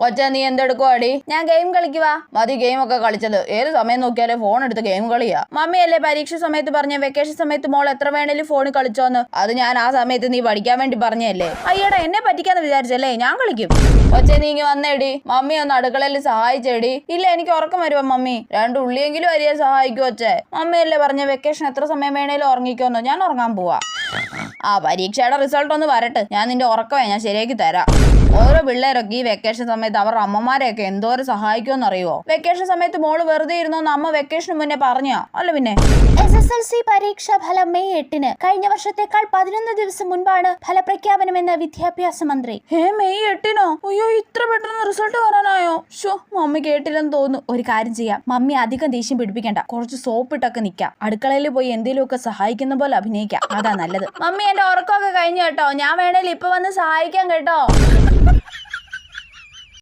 കൊച്ചെ നീ എന്തെടുക്കുവാടി? ഞാൻ ഗെയിം കളിക്കുവാ. മതി ഗെയിം ഒക്കെ കളിച്ചത്. ഏത് സമയം നോക്കിയാലേ ഫോൺ എടുത്ത് ഗെയിം കളിയാ. മമ്മിയല്ലേ പരീക്ഷ സമയത്ത് പറഞ്ഞ വെക്കേഷൻ സമയത്ത് മോൾ എത്ര വേണേലും ഫോണിൽ കളിച്ചോന്ന്. അത് ഞാൻ ആ സമയത്ത് നീ പഠിക്കാൻ വേണ്ടി പറഞ്ഞല്ലേ. അയ്യടാ എന്നെ പറ്റിക്കാന്ന് വിചാരിച്ചല്ലേ? ഞാൻ കളിക്കും. കൊച്ചെ നീ ഇങ്ങ് വന്നേടി. മമ്മി ഒന്ന് അടുക്കളയിൽ സഹായിച്ചേടി. ഇല്ല എനിക്ക് ഉറക്കം വരുവാ മമ്മി. 2 ഉള്ളിയെങ്കിലും അരിയാൻ സഹായിക്കും കൊച്ചെ. മമ്മിയല്ലേ പറഞ്ഞ വെക്കേഷൻ എത്ര സമയം വേണേലും ഉറങ്ങിക്കോന്ന്. ഞാൻ ഉറങ്ങാൻ പോവാ. ആ പരീക്ഷയുടെ റിസൾട്ട് ഒന്ന് വരട്ടെ. ഞാൻ നിന്റെ ഉറക്കമേ ഞാൻ ശരിയാക്കി തരാം. ഓരോ പിള്ളേരൊക്കെ ഈ വെക്കേഷൻ സമയത്ത് അവരുടെ അമ്മമാരെയൊക്കെ എന്തോരം സഹായിക്കുമെന്ന് അറിയുമോ? വെക്കേഷൻ സമയത്ത് മോള് വെറുതെ ഇരുന്നോന്ന് അമ്മ വെക്കേഷന് മുന്നേ പറഞ്ഞോ? അല്ല പിന്നെ SSLC പരീക്ഷാ ഫലം മെയ് 8-ന്. കഴിഞ്ഞ വർഷത്തേക്കാൾ 11 ദിവസം മുൻപാണ് ഫലപ്രഖ്യാപനമെന്ന് വിദ്യാഭ്യാസ മന്ത്രി. മെയ് 8-നോ? അയ്യോ ഇത്ര പെട്ടെന്ന് റിസൾട്ട് വരാനായോ? മമ്മി കേട്ടില്ലെന്ന് തോന്നുന്നു. ഒരു കാര്യം ചെയ്യാം, മമ്മി അധികം ദേഷ്യം പിടിപ്പിക്കണ്ട. കുറച്ച് സോപ്പിട്ടൊക്കെ നിക്കാം. അടുക്കളയിൽ പോയി എന്തെങ്കിലുമൊക്കെ സഹായിക്കുന്ന പോലെ അഭിനയിക്കാം. അതാ നല്ലത്. മമ്മി എന്റെ ഉറക്കമൊക്കെ കഴിഞ്ഞു കേട്ടോ. ഞാൻ വേണേൽ ഇപ്പൊ വന്ന് സഹായിക്കാം കേട്ടോ.